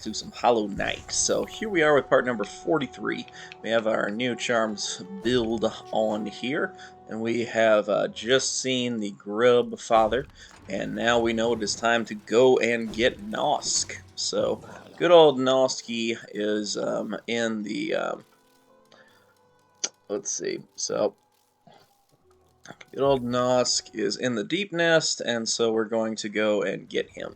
to some Hollow Knight. So here we are with part number 43. We have our new charms build on here, and we have just seen the Grub Father, and now we know it is time to go and get Nosk. So good old Nosky is in the, let's see, so good old Nosk is in the Deep Nest, and so we're going to go and get him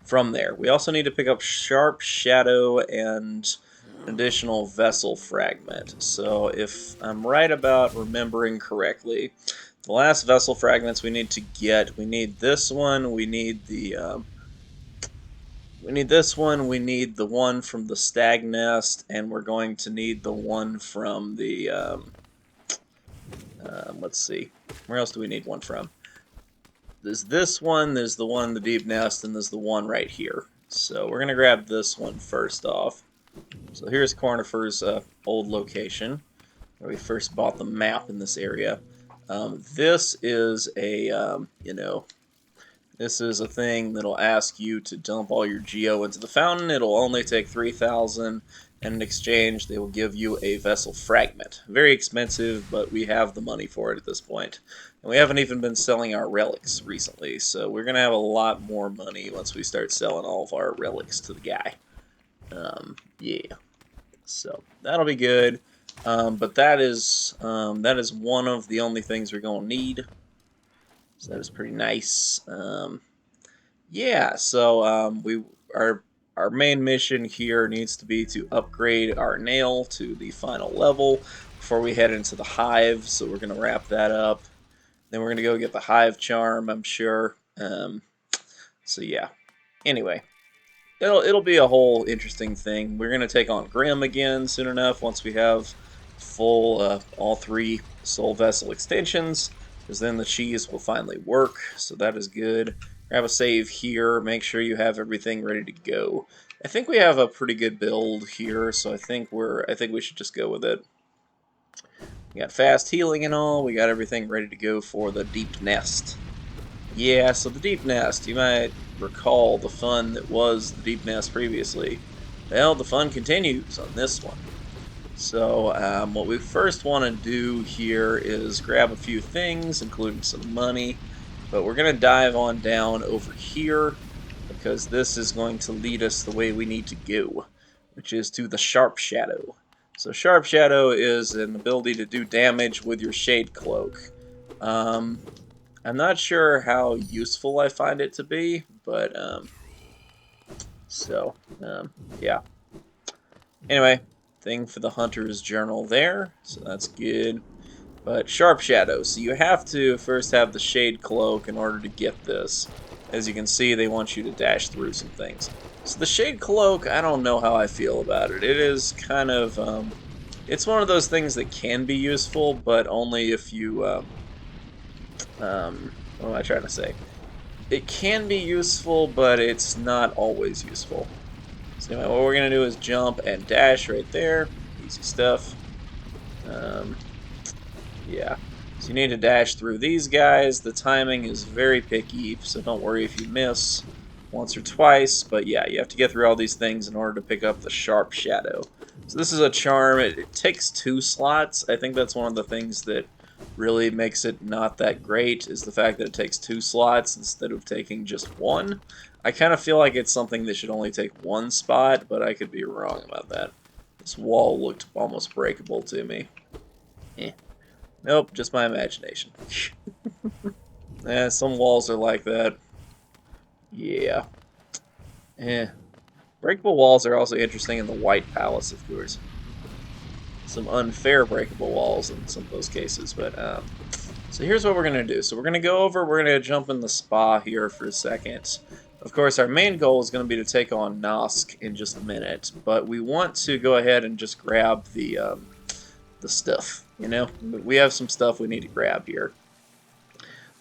from there. We also need to pick up Sharp Shadow and an additional Vessel Fragment. So if I'm right about remembering correctly, the last Vessel Fragments we need to get, we need this one, we need the we need the one from the Stag Nest, and we're going to need the one from the let's see, where else do we need one from? There's this one, there's the one in the Deep Nest, and there's the one right here. So we're going to grab this one first off. So here's Cornifer's old location, where we first bought the map in this area. This is a, this is a thing that'll ask you to dump all your geo into the fountain. It'll only take 3,000, and in exchange they will give you a vessel fragment. Very expensive, but we have the money for it at this point. And we haven't even been selling our relics recently, so we're going to have a lot more money once we start selling all of our relics to the guy. Yeah. So that'll be good. But that is one of the only things we're going to need. So that is pretty nice. Yeah, so our main mission here needs to be to upgrade our nail to the final level before we head into the hive. So we're going to wrap that up. Then we're going to go get the hive charm, I'm sure. So yeah. Anyway, it'll be a whole interesting thing. We're going to take on Grim again soon enough once we have full all 3 soul vessel extensions, because then the cheese will finally work. So that is good. Grab a save here. Make sure you have everything ready to go. I think we have a pretty good build here, so I think we should just go with it. We got fast healing and all. We got everything ready to go for the Deep Nest. Yeah, so the Deep Nest, you might recall the fun that was the Deep Nest previously. Well, the fun continues on this one. So what we first want to do here is grab a few things, including some money. But we're going to dive on down over here, because this is going to lead us the way we need to go, which is to the Sharp Shadow. So Sharp Shadow is an ability to do damage with your Shade Cloak. I'm not sure how useful I find it to be, but yeah. Anyway, thing for the Hunter's Journal there, so that's good. But Sharp Shadow, so you have to first have the Shade Cloak in order to get this. As you can see, they want you to dash through some things. So the Shade Cloak, I don't know how I feel about it. It is kind of, it's one of those things that can be useful, but only if you, what am I trying to say? It can be useful, but it's not always useful. So anyway, what we're going to do is jump and dash right there. Easy stuff. Yeah. So you need to dash through these guys. The timing is very picky, so don't worry if you miss once or twice. But yeah, you have to get through all these things in order to pick up the Sharp Shadow. So this is a charm. It takes 2 slots. I think that's one of the things that really makes it not that great, is the fact that it takes 2 slots instead of taking just 1. I kind of feel like it's something that should only take 1 spot, but I could be wrong about that. This wall looked almost breakable to me. Eh. Nope, just my imagination. Some walls are like that. Yeah. Breakable walls are also interesting in the White Palace, of course. Some unfair breakable walls in some of those cases, but so here's what we're going to do. So we're going to go over, we're going to jump in the spa here for a second. Of course, our main goal is going to be to take on Nosk in just a minute, but we want to go ahead and just grab the stuff, you know? We have some stuff we need to grab here.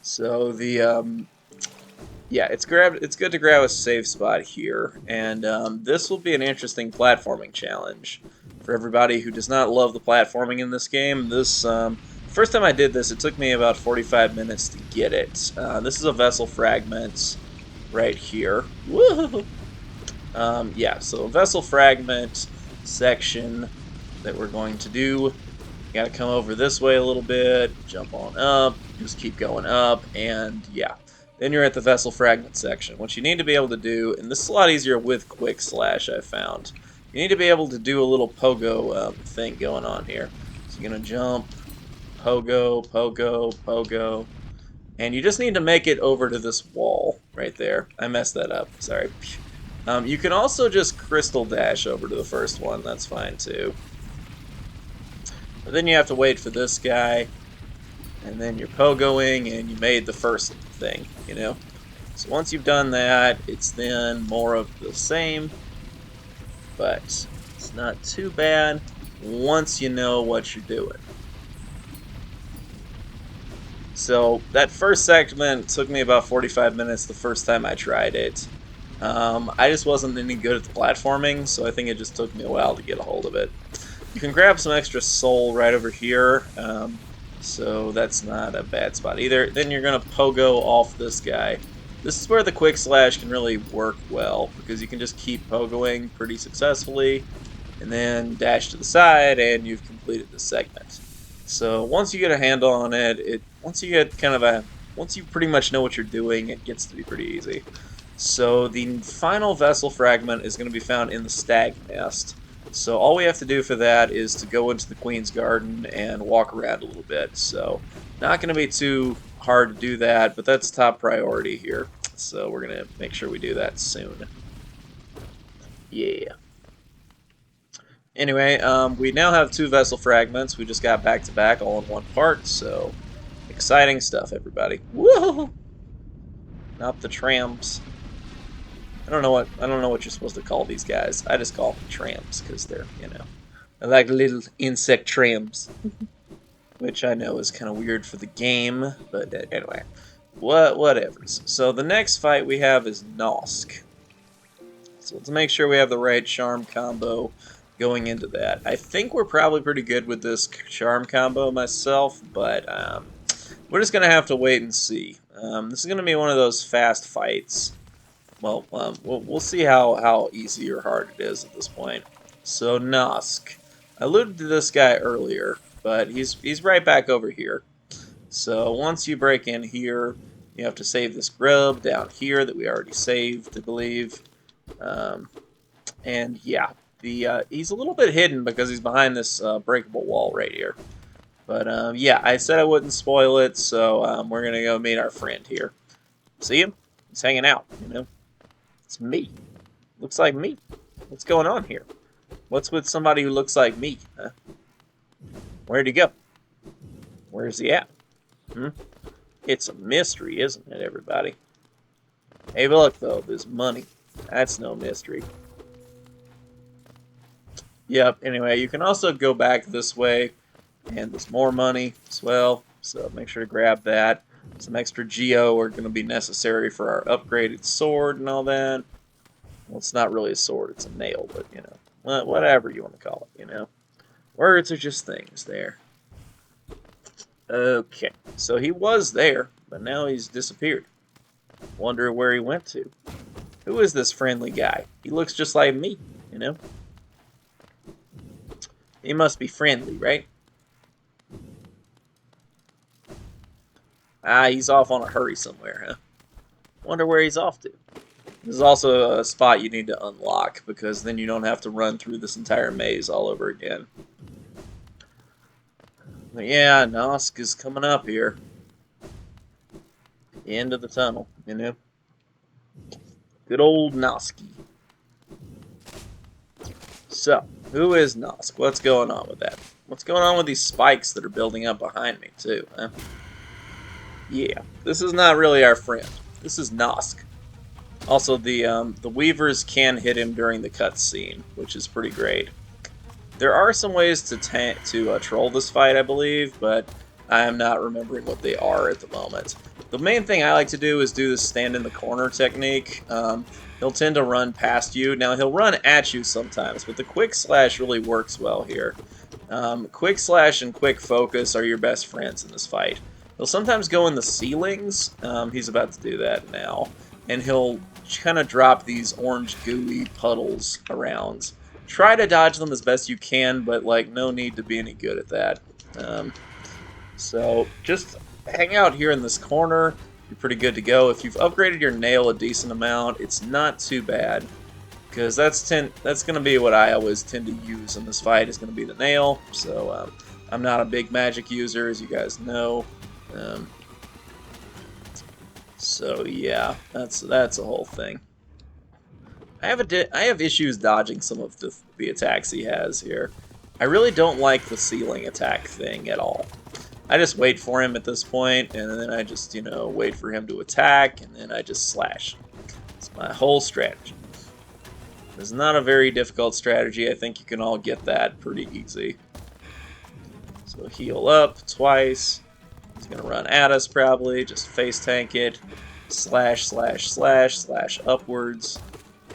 So the, yeah, it's good to grab a safe spot here, and this will be an interesting platforming challenge for everybody who does not love the platforming in this game. This, first time I did this, it took me about 45 minutes to get it. This is a vessel fragment right here. Woo! Yeah, so vessel fragment section that we're going to do. Got to come over this way a little bit, jump on up, just keep going up, and yeah. Then you're at the vessel fragment section. What you need to be able to do, and this is a lot easier with quick slash, I've found. You need to be able to do a little pogo thing going on here. So you're going to jump, pogo, pogo, pogo, and you just need to make it over to this wall right there. I messed that up, sorry. You can also just crystal dash over to the first one, that's fine too. But then you have to wait for this guy, and then you're pogoing, and you made the first thing, you know? So once you've done that, it's then more of the same, but it's not too bad once you know what you're doing. So that first segment took me about 45 minutes the first time I tried it. I just wasn't any good at the platforming, so I think it just took me a while to get a hold of it. You can grab some extra soul right over here, so that's not a bad spot either. Then you're going to pogo off this guy. This is where the quick slash can really work well, because you can just keep pogoing pretty successfully, and then dash to the side, and you've completed the segment. So once you get a handle on it, once you pretty much know what you're doing, it gets to be pretty easy. So the final vessel fragment is going to be found in the stag nest. So all we have to do for that is to go into the Queen's Garden and walk around a little bit. So not going to be too hard to do that, but that's top priority here. So we're going to make sure we do that soon. Yeah. Anyway, we now have 2 vessel fragments. We just got back to back all in one part, so exciting stuff, everybody. Woohoo! Not the trams. I don't know what you're supposed to call these guys. I just call them trams because they're, they're like little insect trams, which I know is kind of weird for the game, but anyway, whatever. So the next fight we have is Nosk. So let's make sure we have the right charm combo going into that. I think we're probably pretty good with this charm combo myself, but we're just gonna have to wait and see. This is gonna be one of those fast fights. Well, we'll see how easy or hard it is at this point. So Nosk, I alluded to this guy earlier, but he's right back over here. So once you break in here, you have to save this grub down here that we already saved, I believe. And yeah, he's a little bit hidden because he's behind this breakable wall right here. But yeah, I said I wouldn't spoil it, so we're gonna go meet our friend here. See him? He's hanging out, It's me. Looks like me. What's going on here? What's with somebody who looks like me? Huh? Where'd he go? Where's he at? It's a mystery, isn't it, everybody? Hey, look, though. There's money. That's no mystery. Yep, anyway, you can also go back this way, and there's more money as well, so make sure to grab that. Some extra geo are going to be necessary for our upgraded sword and all that. Well, it's not really a sword, it's a nail, but, whatever you want to call it, Words are just things there. Okay, so he was there, but now he's disappeared. Wonder where he went to. Who is this friendly guy? He looks just like me, He must be friendly, right? Ah, he's off on a hurry somewhere, huh? Wonder where he's off to. This is also a spot you need to unlock, because then you don't have to run through this entire maze all over again. But yeah, Nosk is coming up here. The end of the tunnel, Good old Nosky. So, who is Nosk? What's going on with that? What's going on with these spikes that are building up behind me, too, huh? Yeah, this is not really our friend. This is Nosk. Also, the Weavers can hit him during the cutscene, which is pretty great. There are some ways to troll this fight, I believe, but I am not remembering what they are at the moment. The main thing I like to do is do the stand in the corner technique. He'll tend to run past you. Now, he'll run at you sometimes, but the quick slash really works well here. Quick slash and quick focus are your best friends in this fight. He'll sometimes go in the ceilings. He's about to do that now. And he'll kind of drop these orange gooey puddles around. Try to dodge them as best you can, but like no need to be any good at that. So just hang out here in this corner. You're pretty good to go. If you've upgraded your nail a decent amount, it's not too bad. Because that's going to be what I always tend to use in this fight, is going to be the nail. So I'm not a big magic user, as you guys know. So yeah, that's a whole thing. I have issues dodging some of the attacks he has here. I really don't like the ceiling attack thing at all. I just wait for him at this point, and then I just, you know, wait for him to attack, and then I just slash. It's my whole strategy. It's not a very difficult strategy. I think you can all get that pretty easy. So heal up twice. He's going to run at us probably. Just face tank it. Slash, slash, slash, slash upwards.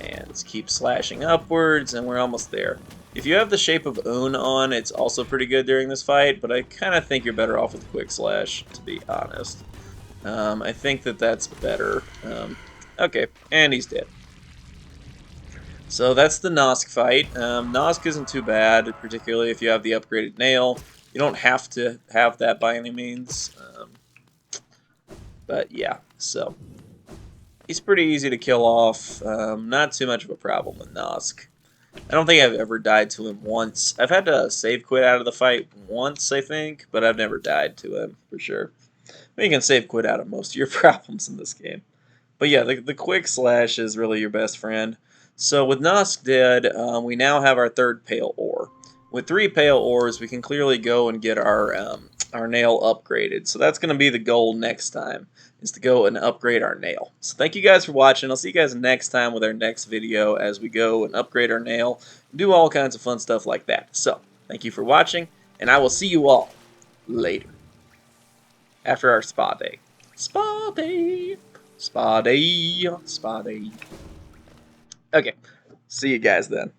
And keep slashing upwards, and we're almost there. If you have the Shape of Un on, it's also pretty good during this fight, but I kind of think you're better off with Quick Slash, to be honest. I think that's better. Okay, and he's dead. So that's the Nosk fight. Nosk isn't too bad, particularly if you have the upgraded nail. You don't have to have that by any means. But yeah, so he's pretty easy to kill off. Not too much of a problem with Nosk. I don't think I've ever died to him once. I've had to save quit out of the fight once, I think, but I've never died to him, for sure. I mean, you can save quit out of most of your problems in this game. But yeah, the quick slash is really your best friend. So with Nosk dead, we now have our third pale ore. With 3 pale ores, we can clearly go and get our nail upgraded. So that's going to be the goal next time, is to go and upgrade our nail. So thank you guys for watching. I'll see you guys next time with our next video as we go and upgrade our nail, and do all kinds of fun stuff like that. So thank you for watching, and I will see you all later. After our spa day. Spa day! Spa day! Spa day. Okay, see you guys then.